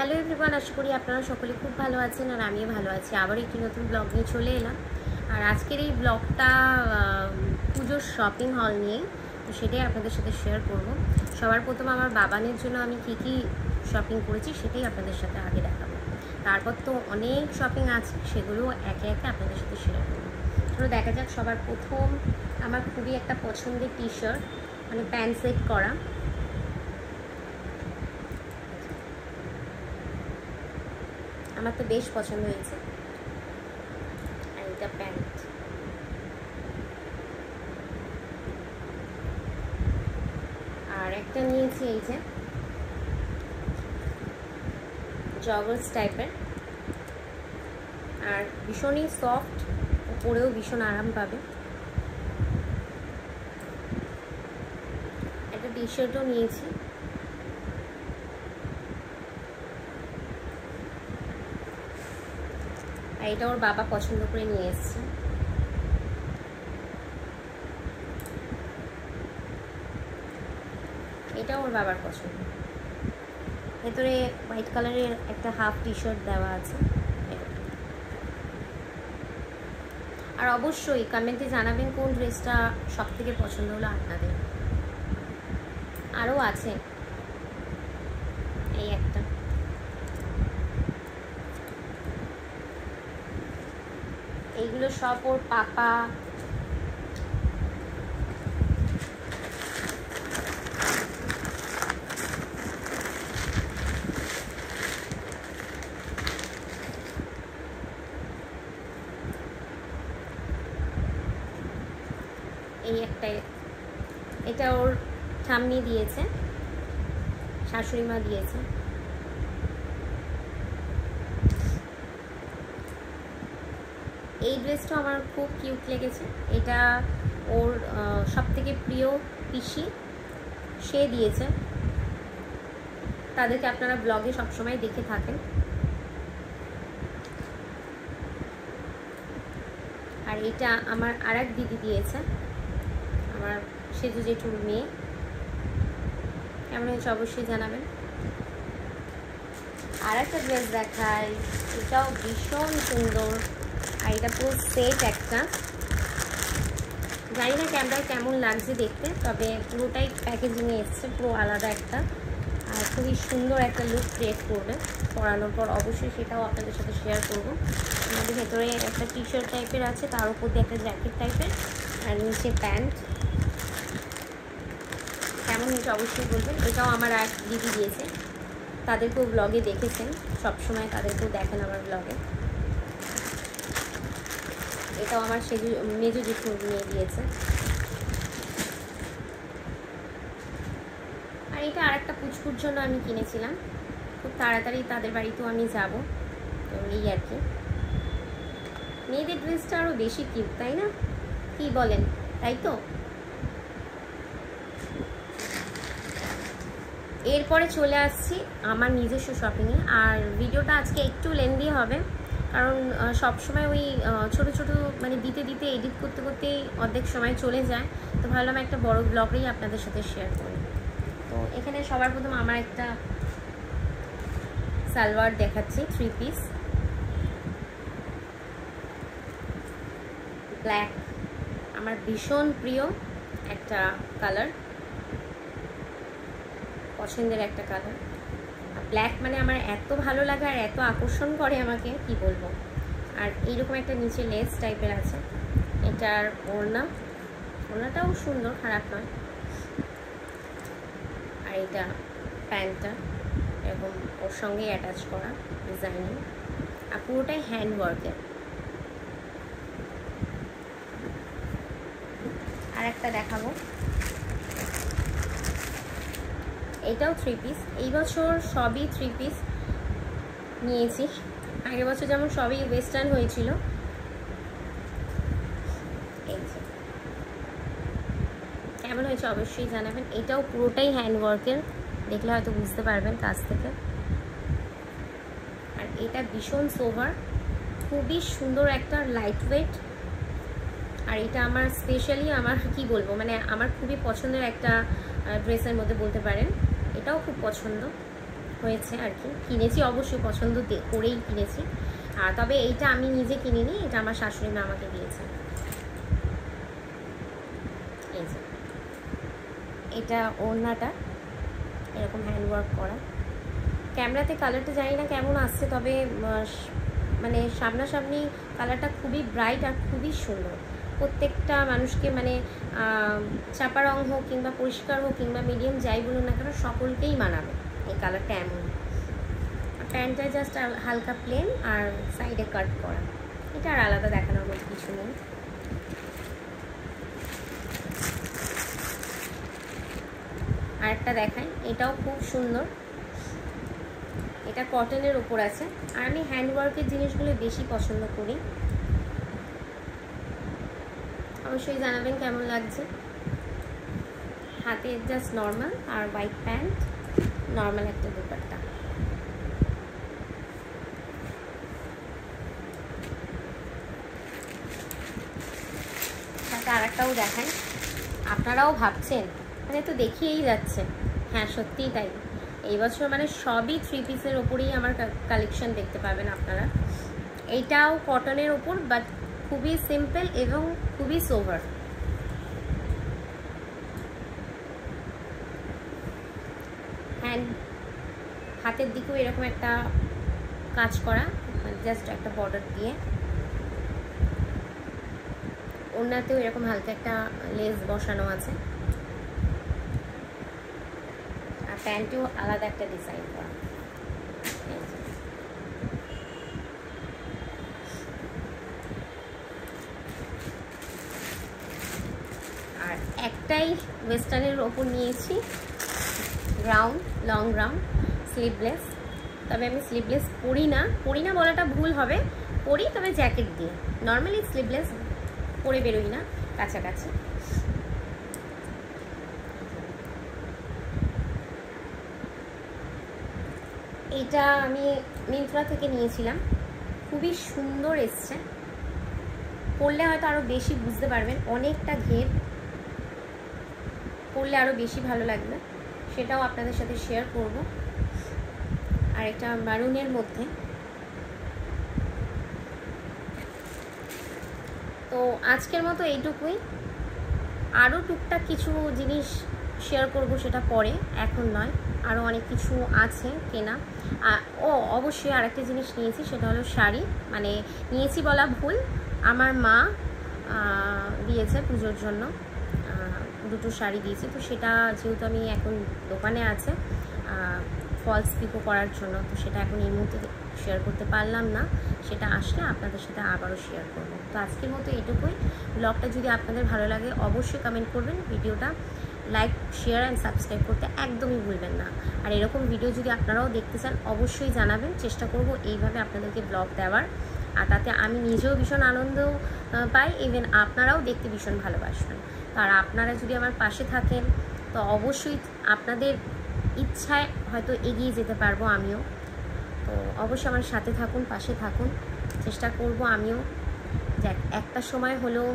Hello everyone, আশা করি আপনারা সকলে খুব ভালো আছেন আর আমিও ভালো আছি। আবার একটি নতুন ব্লগ নিয়ে চলে এলাম। আর আজকের এই ব্লগটা পুজোর শপিং হল নিয়ে, তো সেটাই আপনাদের সাথে শেয়ার করব। সবার প্রথম আমার বাবানের জন্য আমি কী শপিং করেছি সেটাই আপনাদের সাথে আগে দেখাবো। তারপর তো অনেক শপিং আছে, সেগুলো একে একে আপনাদের সাথে শেয়ার করবো। তো দেখা যাক, সবার প্রথম আমার খুবই একটা পছন্দের টি শার্ট, মানে প্যান্ট সেট করা। আমার তো বেশ পছন্দ হয়েছে। আর এটা প্যান্ট, আর একটা নিয়েছি এই যে জগার্স টাইপের, আর ভীষণই সফট, পরেও ভীষণ আরাম পাবে। একটা টি শার্টও নিয়েছি, আর এটা ওর বাবা পছন্দ করে নিয়ে এসছে। এটা ওর বাবার পছন্দ। ভেতরে হোয়াইট কালারের একটা হাফ টি শার্ট দেওয়া আছে। আর অবশ্যই কমেন্টে জানাবেন কোন ড্রেসটা সব থেকে পছন্দ হলো আপনাদের। আরও আছে এই একটা, এইগুলো সব ওর পাপা এই একটা, এটা ওর ঠাম্মি দিয়েছে, শাশুড়ি মা দিয়েছে। এই ড্রেসটা আমার খুব কিউট লেগেছে। এটা ওর সব থেকে প্রিয় পিসি, সে দিয়েছে। তাদেরকে আপনারা ব্লগে সবসময় দেখে থাকেন। আর এটা আমার আর এক দিদি দিয়েছে, আমার সেজু জেঠুর মেয়ে। কেমন হয়েছে অবশ্যই জানাবেন। আর একটা ড্রেস দেখাই, এটাও ভীষণ সুন্দর। আর এটা পুরো সেট একটা, জানি না ক্যামেরায় কেমন লাগছে দেখতে, তবে পুরোটাই প্যাকেজিংয়ে এসছে, পুরো আলাদা একটা। আর খুবই সুন্দর একটা লুক ক্রিয়েট করবে পরানোর পর, অবশ্যই সেটাও আপনাদের সাথে শেয়ার করবো। আমাদের ভেতরে একটা টি শার্ট টাইপের আছে, তার উপর দিয়ে একটা জ্যাকেট টাইপের, আর নিচে প্যান্ট। কেমন হয়েছে অবশ্যই বলবেন। এটাও আমার এক দিদি দিয়েছে, তাদেরকেও ব্লগে দেখেছেন, সবসময় তাদেরকেও দেখেন আমার ব্লগে। এটাও আমার মেজো জেঠু নিয়ে দিয়েছে। আর এটা আর একটা পুচকুর জন্য আমি কিনেছিলাম, খুব তাড়াতাড়ি তাদের বাড়িতেও আমি যাব, তো এই আর কি। মেয়েদের ড্রেসটা আরও বেশি কিউট, তাই না? কি বলেন, তাই তো? এরপরে চলে আসছি আমার নিজস্ব শপিংয়ে। আর ভিডিওটা আজকে একটু লেন্দি হবে, কারণ সবসময় ওই ছোটো ছোটো মানে দিতে দিতে এডিট করতে করতেই অর্ধেক সময় চলে যায়, তো ভাবলাম একটা বড় ব্লগেই আপনাদের সাথে শেয়ার করি। তো এখানে সবার প্রথম আমার একটা সালোয়ার দেখাচ্ছি, 3 পিস, ব্ল্যাক, আমার ভীষণ প্রিয় একটা কালার, পছন্দের একটা কালার। ব্ল্যাক মানে আমার এত ভালো লাগে আর এত আকর্ষণ করে আমাকে, কি বলবো। আর এইরকম একটা নিচে লেস টাইপের আছে। এটার ওড়নাটাও সুন্দর, খারাপ নয়। আর এটা প্যান্টটা এরকম ওর সঙ্গে অ্যাটাচ করা ডিজাইনিং, আর পুরোটাই হ্যান্ড ওয়ার্কের। আর একটা দেখাবো, এটাও 3 পিস। এই বছর সবই 3 পিস নিয়েছি, আগের বছর যেমন সবই ওয়েস্টার্ন হয়েছিল। এই যে কেমন হয়েছে অবশ্যই জানাবেন। এটাও পুরোটাই হ্যান্ড ওয়ার্কের, দেখলে হয়তো বুঝতে পারবেন কাছ থেকে। আর এটা ভীষণ সোভার, খুবই সুন্দর একটা লাইট ওয়েট। আর এটা আমার স্পেশালি, আমার কি বলবো, মানে আমার খুবই পছন্দের একটা ড্রেসের মধ্যে বলতে পারেন। এটাও খুব পছন্দ, হয়েছে আর কি। কিনেছি অবশ্যই পছন্দ করেই কিনেছি। আর তবে এইটা আমি নিজে কিনিনি, এটা আমার শাশুড়ি মা আমাকে দিয়েছে। এই যে এটা ওড়নাটা এরকম হ্যান্ডওয়ার্ক করা। ক্যামেরাতে কালারটা জানি না কেমন আসছে, তবে মানে সামনাসামনি কালারটা খুবই ব্রাইট আর খুবই সুন্দর। প্রত্যেকটা মানুষকে মানে চাপা রং হোক কিংবা পরিষ্কার হোক কিংবা মিডিয়াম যাই বলুন না কেন, সকলকেই মানাবে এই কালারটা এমন। প্যান্টটা জাস্ট হালকা প্লেন আর সাইডে কাট করা, এটা আর আলাদা দেখানোর মতো কিছু নেই। আরেকটা দেখাই, এটাও খুব সুন্দর। এটা কটনের ওপর আছে, আর আমি হ্যান্ডওয়ার্কের জিনিসগুলো বেশি পছন্দ করি। অবশ্যই জানাবেন কেমন লাগছে। হাতে জাস্ট নর্মাল আর হোয়াইট প্যান্ট, নর্মাল একটা দুপাট্টা। সাথে আরেকটাও দেখাই, আপনারাও ভাবছেন মানে তো দেখিয়েই যাচ্ছে, হ্যাঁ সত্যিই তাই। এই বছর মানে সবই 3 পিসের ওপরেই আমার কালেকশন দেখতে পাবেন আপনারা। এইটাও কটনের ওপর, বাট খুবই সিম্পল এবং খুবই সোভার। হাতের দিকেও এরকম একটা কাজ করা, জাস্ট একটা বর্ডার দিয়ে। ওড়নাতেও এরকম হালকা একটা লেস বসানো আছে, আর প্যান্টেও আলাদা একটা ডিজাইন করা। আর একটাই ওয়েস্টার্নের ওপর নিয়েছি, গ্রাউন্ড, লং গ্রাউন্ড, স্লিভলেস। তবে আমি স্লিভলেস পরি না বলাটা ভুল হবে, পরি তবে জ্যাকেট দিয়ে। নর্মালি স্লিভলেস পরে বেরোই না কাছাকাছি। এটা আমি মিন্ত্রা থেকে নিয়েছিলাম, খুবই সুন্দর এসছে। পরলে হয়তো আরও বেশি বুঝতে পারবেন, অনেকটা ঘের, পরলে আরও বেশি ভালো লাগবে, সেটাও আপনাদের সাথে শেয়ার করব। আর এটা মারুনের মধ্যে। তো আজকের মতো এইটুকুই, আরও টুকটাক কিছু জিনিস শেয়ার করব, সেটা পরে, এখন নয়। আরও অনেক কিছু আছে কেনা। অবশ্যই আরেকটা জিনিস নিয়েছি, সেটা হলো শাড়ি। মানে নিয়েছি বলা ভুল, আমার মা দিয়েছে পুজোর জন্য, দুটো শাড়ি দিয়েছে। তো সেটা যেহেতু আমি এখন দোকানে আছে ফলস পিকো করার জন্য, তো সেটা এখন এই মুহূর্তে শেয়ার করতে পারলাম না, সেটা আসলে আপনাদের সাথে আবারও শেয়ার করব। তো আজকের মতো এইটুকুই। ব্লগটা যদি আপনাদের ভালো লাগে অবশ্যই কমেন্ট করবেন, ভিডিওটা লাইক, শেয়ার অ্যান্ড সাবস্ক্রাইব করতে একদমই ভুলবেন না। আর এরকম ভিডিও যদি আপনারাও দেখতে চান অবশ্যই জানাবেন, চেষ্টা করব এইভাবে আপনাদেরকে ব্লগ দেওয়ার। আর তাতে আমি নিজেও ভীষণ আনন্দ পাই, ইভেন আপনারাও দেখতে ভীষণ ভালোবাসবেন। আর আপনারা যদি আমার পাশে থাকেন তো অবশ্যই আপনাদের ইচ্ছায় হয়তো এগিয়ে যেতে পারবো আমিও। তো অবশ্যই আমার সাথে থাকুন, পাশে থাকুন, চেষ্টা করব আমিও যে একটা সময় হলেও